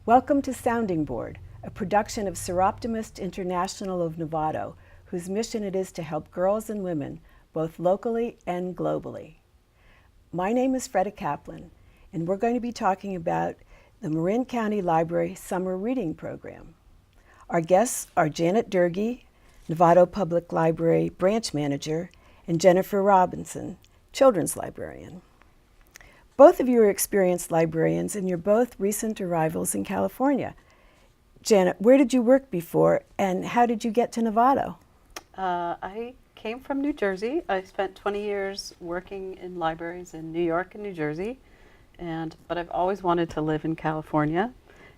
Welcome to Sounding Board, a production of Seroptimist International of Novato, whose mission it is to help girls and women, both locally and globally. My name is Freda Kaplan, and we're going to be talking about the Marin County Library Summer Reading Program. Our guests are Janet Doerge, Novato Public Library Branch Manager, and Jennifer Robinson, Children's Librarian. Both of you are experienced librarians, and you're both recent arrivals in California. Janet, where did you work before, and how did you get to Novato? I came from New Jersey. I spent 20 years working in libraries in New York and New Jersey, but I've always wanted to live in California.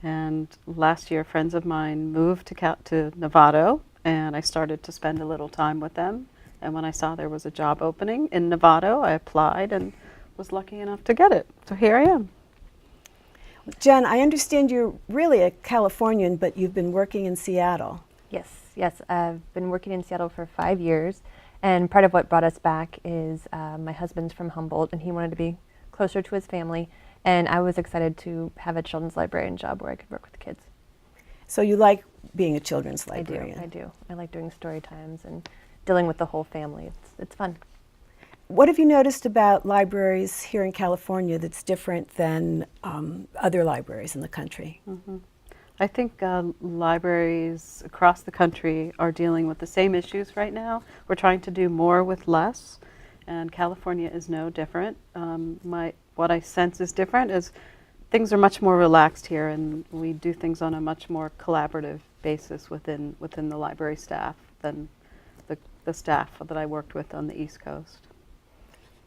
And last year, friends of mine moved to Novato, and I started to spend a little time with them. And when I saw there was a job opening in Novato, I applied and was lucky enough to get it. So here I am. Jen, I understand you're really a Californian, but you've been working in Seattle. Yes. I've been working in Seattle for 5 years, and part of what brought us back is my husband's from Humboldt, and he wanted to be closer to his family, and I was excited to have a children's librarian job where I could work with kids. So you like being a children's librarian? I do. I like doing story times and dealing with the whole family. It's fun. What have you noticed about libraries here in California that's different than other libraries in the country? Mm-hmm. I think libraries across the country are dealing with the same issues right now. We're trying to do more with less, and California is no different. What I sense is different is things are much more relaxed here, and we do things on a much more collaborative basis within the library staff than the staff that I worked with on the East Coast.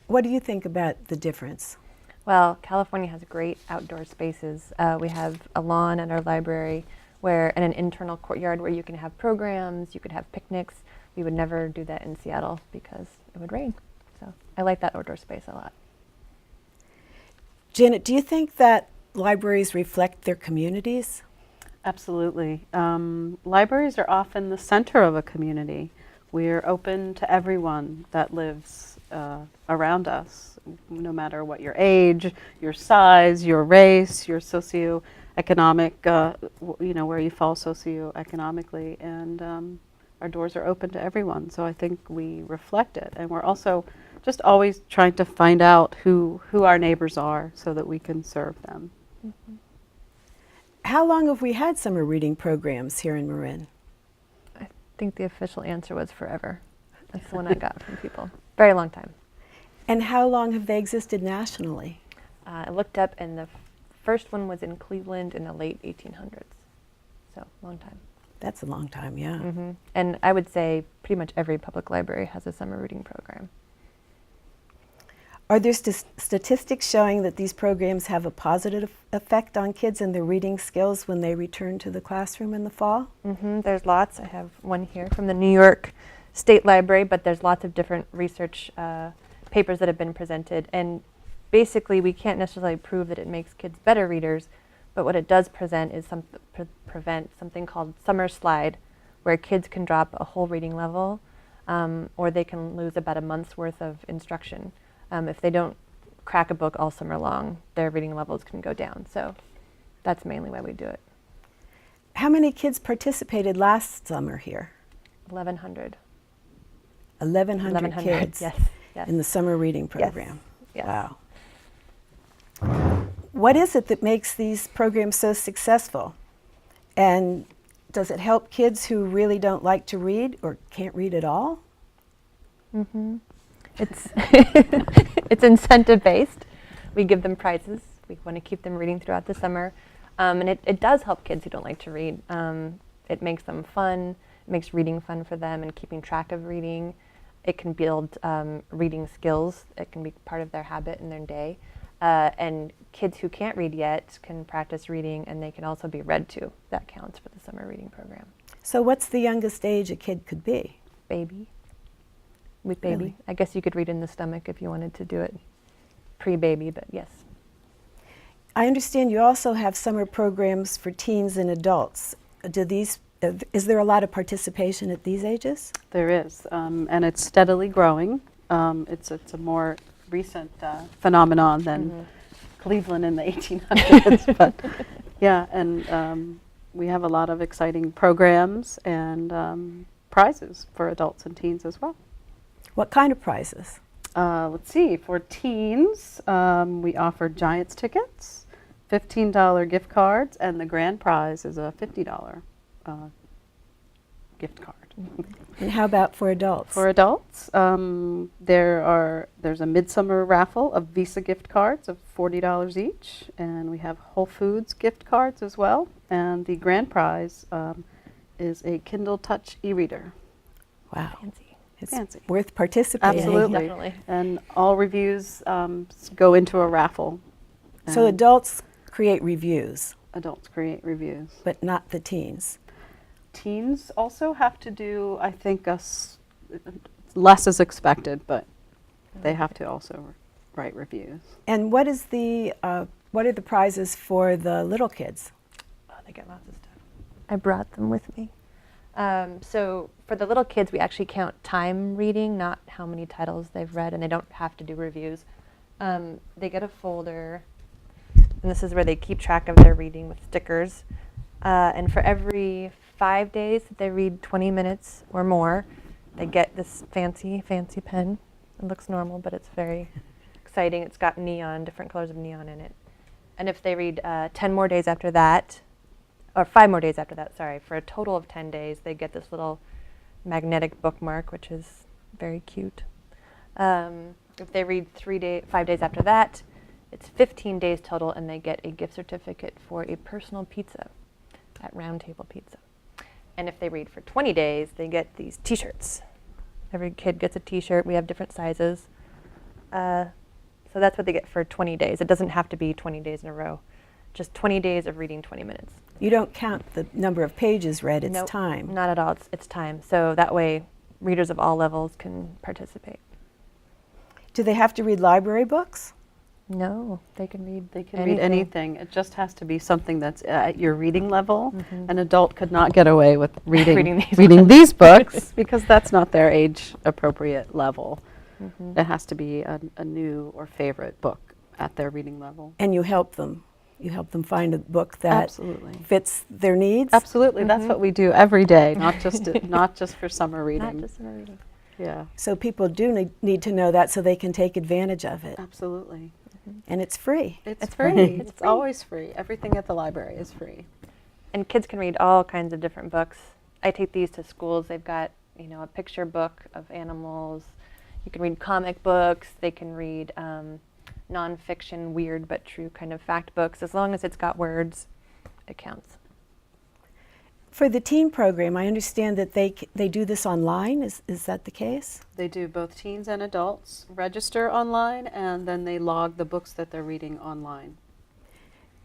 What do you think about the difference? Well, California has great outdoor spaces. We have a lawn at our library and an internal courtyard where you can have programs, you could have picnics. We would never do that in Seattle because it would rain. So I like that outdoor space a lot. Janet, do you think that libraries reflect their communities? Absolutely. Libraries are often the center of a community. We're open to everyone that lives around us, no matter what your age, your size, your race, your socioeconomic, where you fall socioeconomically, and our doors are open to everyone. So I think we reflect it, and we're also just always trying to find out who our neighbors are so that we can serve them. Mm-hmm. How long have we had summer reading programs here in Marin? I think the official answer was forever. That's the one I got from people. Very long time. And how long have they existed nationally? I looked up, and the first one was in Cleveland in the late 1800s. So, long time. That's a long time, yeah. Mm-hmm. And I would say pretty much every public library has a summer reading program. Are there statistics showing that these programs have a positive effect on kids and their reading skills when they return to the classroom in the fall? Mm-hmm. There's lots. I have one here from the New York State Library, but there's lots of different research papers that have been presented. And basically, we can't necessarily prove that it makes kids better readers, but what it does prevent is something called summer slide, where kids can drop a whole reading level, or they can lose about a month's worth of instruction. If they don't crack a book all summer long, their reading levels can go down. So that's mainly why we do it. How many kids participated last summer here? 1,100. 1,100 kids yes. in the summer reading program. Yes. Wow. What is it that makes these programs so successful? And does it help kids who really don't like to read or can't read at all? Mm-hmm. It's incentive based. We give them prizes. We want to keep them reading throughout the summer. And it does help kids who don't like to read. It makes them fun. It makes reading fun for them and keeping track of reading. It can build reading skills. It can be part of their habit in their day. And kids who can't read yet can practice reading, and they can also be read to. That counts for the summer reading program. So what's the youngest age a kid could be? Baby. With baby. Really? I guess you could read in the stomach if you wanted to do it pre-baby, but yes. I understand you also have summer programs for teens and adults. Is there a lot of participation at these ages? There is, and it's steadily growing. It's a more recent phenomenon than Cleveland in the 1800s, but Yeah, and we have a lot of exciting programs and prizes for adults and teens as well. What kind of prizes? Let's see, for teens, we offer Giants tickets, $15 gift cards, and the grand prize is a $50 gift card. And how about for adults? For adults, there's a midsummer raffle of Visa gift cards of $40 each, and we have Whole Foods gift cards as well. And the grand prize is a Kindle Touch e-reader. Wow. Fancy. It's Fancy. worth participating. Absolutely. Definitely. And all reviews go into a raffle. So And adults create reviews, adults create reviews. but not the teens. Teens also have to do, I think, less is expected, but they have to also write reviews. And what are the prizes for the little kids? Oh, they get lots of stuff. I brought them with me. So for the little kids, we actually count time reading, not how many titles they've read, and they don't have to do reviews. They get a folder, and this is where they keep track of their reading with stickers. And for every 5 days that they read 20 minutes or more, they get this fancy, fancy pen. It looks normal, but it's very exciting. It's got neon, different colors of neon in it. And if they read 10 more days after that, or 5 more days after that, sorry, for a total of 10 days, they get this little magnetic bookmark, which is very cute. If they read 5 days after that, it's 15 days total, and they get a gift certificate for a personal pizza at Round Table Pizza. And if they read for 20 days, they get these t-shirts. Every kid gets a t-shirt. We have different sizes. So that's what they get for 20 days. It doesn't have to be 20 days in a row. Just 20 days of reading 20 minutes. You don't count the number of pages read, it's Nope, time. Not at all. It's time. So that way readers of all levels can participate. Do they have to read library books? No, they can read They can read anything. It just has to be something that's at your reading level. An adult could not get away with reading these books because that's not their age appropriate level. It has to be a new or favorite book at their reading level. And you help them. You help them find a book that Absolutely. fits their needs? Absolutely. That's what we do every day, not just for summer reading. Not just summer reading. Yeah. So people do need to know that so they can take advantage of it. Absolutely. And it's free. It's free. It's free. always free. Everything at the library is free. And kids can read all kinds of different books. I take these to schools. They've got, a picture book of animals. You can read comic books. They can read nonfiction, weird but true kind of fact books. As long as it's got words, it counts. For the teen program, I understand that they do this online. Is that the case? They do. Both teens and adults register online, and then they log the books that they're reading online.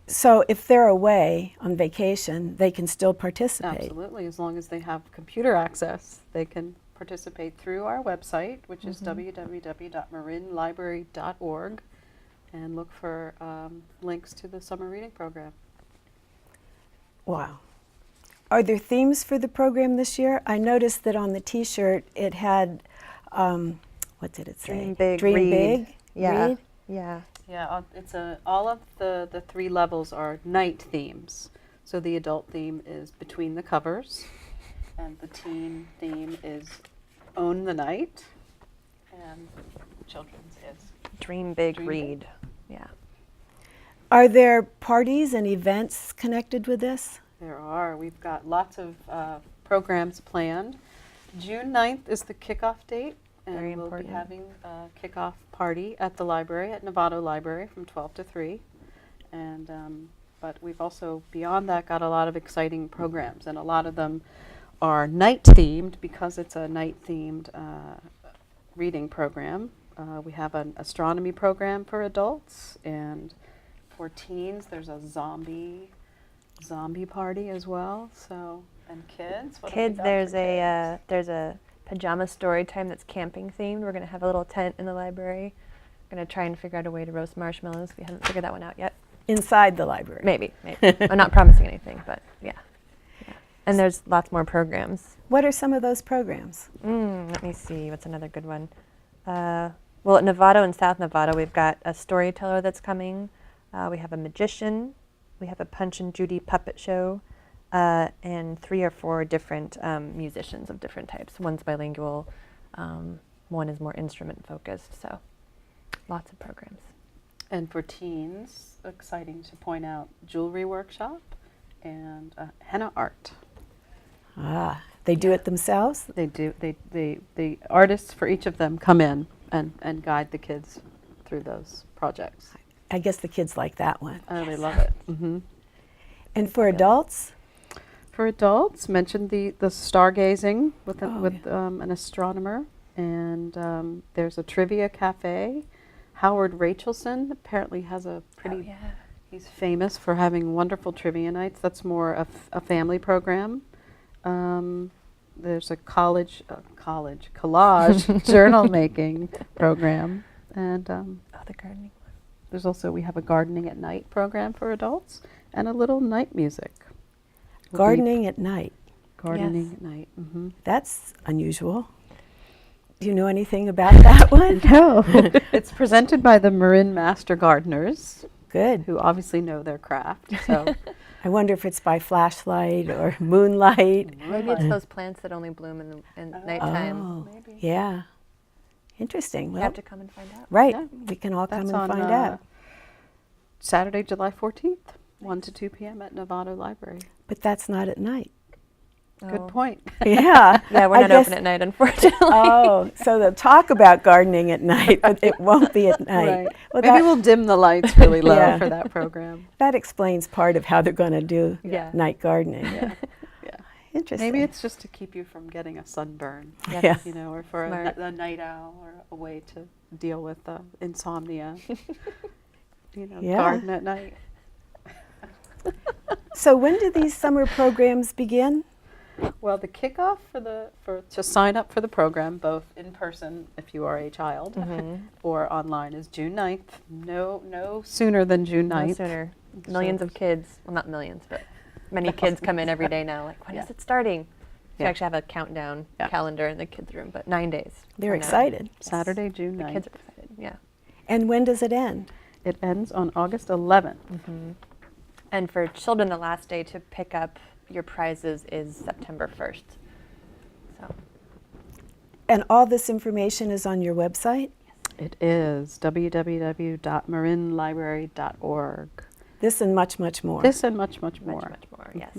So if they're away on vacation, they can still participate? Absolutely. As long as they have computer access, they can participate through our website, which is www.marinlibrary.org, and look for links to the summer reading program. Wow. Are there themes for the program this year? I noticed that on the T-shirt it had, what did it say? Dream big, Dream read. big, Yeah. read. Yeah. Yeah, all of the 3 levels are night themes. So the adult theme is Between the Covers, and the teen theme is Own the Night, and children's is Dream big, Dream read. big. Yeah. Are there parties and events connected with this? There are. We've got lots of programs planned. June 9th is the kickoff date, and Very we'll important. be having a kickoff party at the library, at Novato Library, from 12 to 3. And but we've also, beyond that, got a lot of exciting programs, and a lot of them are night-themed because it's a night-themed reading program. We have an astronomy program for adults, and for teens, there's a zombie party as well. So, and kids. What have we Kids, got there's for kids? there's a pajama story time that's camping themed. We're going to have a little tent in the library. We're going to try and figure out a way to roast marshmallows. We haven't figured that one out yet. Inside the library? Maybe. I'm not promising anything, but yeah. And there's lots more programs. What are some of those programs? Let me see. What's another good one? Well, at Novato and South Novato, we've got a storyteller that's coming. We have a magician. We have a Punch and Judy puppet show, and 3 or 4 different musicians of different types. One's bilingual, one is more instrument focused, so lots of programs. And for teens, exciting to point out, jewelry workshop and henna art. They do it themselves? They do. The artists for each of them come in and guide the kids through those projects. I guess the kids like that one. Oh, they love it. Mm-hmm. And for adults? For adults, mentioned the stargazing with Oh, an astronomer, and there's a trivia cafe. Howard Rachelson apparently has a pretty. He's famous for having wonderful trivia nights. That's more a family program. There's a collage journal making program, and The gardening. there's also, we have a gardening at night program for adults, and a little night music. Gardening at night. Gardening Yes. at night. Mm-hmm. That's unusual. Do you know anything about that one? No. It's presented by the Marin Master Gardeners, Good. who obviously know their craft. So I wonder if it's by flashlight or moonlight. Maybe it's those plants that only bloom in nighttime. Oh, maybe. yeah. Interesting. You Well, have to come and find out. right. Yeah. We can all that's come and on find out. Saturday, July 14th, 1 to 2 p.m. at Novato Library. But that's not at night. Good Oh. point. Yeah. Yeah, we're I not guess- open at night, unfortunately. Oh, so they'll talk about gardening at night, but it won't be at night. Right. Well, Maybe that, we'll dim the lights really low Yeah. for that program. that explains part of how they're going to do Yeah. night gardening. Yeah. Yeah. Interesting. Maybe it's just to keep you from getting a sunburn, Yes. Yeah. you know, or for Smart. a night owl, or a way to deal with insomnia. You know, Yeah. garden at night. So when do these summer programs begin? Well, the kickoff to sign up for the program, both in person if you are a child, or online, is June 9th. No sooner than June 9th. No sooner. Millions of kids, well, not millions, but many kids come in every day now. Like, when is Yeah. it starting? We Yeah. actually have a countdown Yeah. calendar in the kids' room, but 9 days. They're from now. excited. Saturday, June The 9th. kids are excited, yeah. And when does it end? It ends on August 11th. And for children, the last day to pick up your prizes is September 1st. So, And all this information is on your website? It is www.marinlibrary.org. This and much, much more. This and much, much more. much more, yes.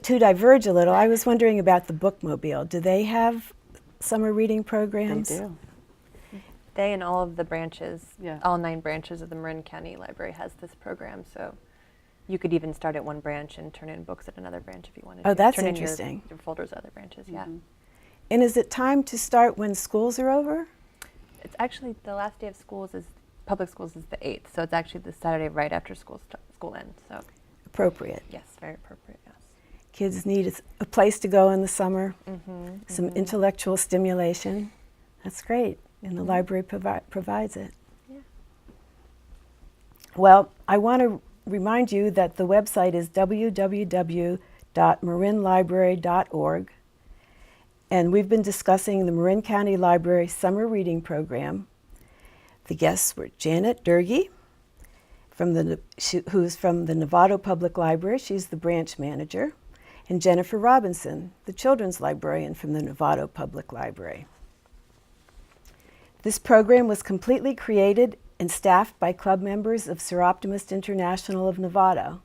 To diverge a little, I was wondering about the bookmobile. Do they have summer reading They programs? do. They and all of the branches, Yeah. all 9 branches of the Marin County Library has this program. So you could even start at one branch and turn in books at another branch if you wanted Oh, to. that's turn in interesting. your folders at other branches, yeah. And is it time to start when schools are over? It's actually, the last day of schools is, public schools is the 8th. So it's actually the Saturday right after school ends. So Appropriate. yes, very appropriate, yes. Kids need a place to go in the summer, some intellectual stimulation. That's great, and the library provides it. Yeah. Well, I want to remind you that the website is www.marinlibrary.org, and we've been discussing the Marin County Library Summer Reading Program. The guests were Janet Doerge, who's from the Novato Public Library. She's the branch manager. And Jennifer Robinson, the children's librarian from the Novato Public Library. This program was completely created and staffed by club members of Seroptimist International of Novato.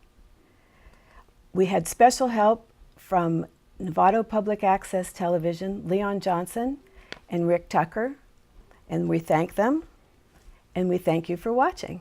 We had special help from Novato Public Access Television, Leon Johnson and Rick Tucker, and we thank them, and we thank you for watching.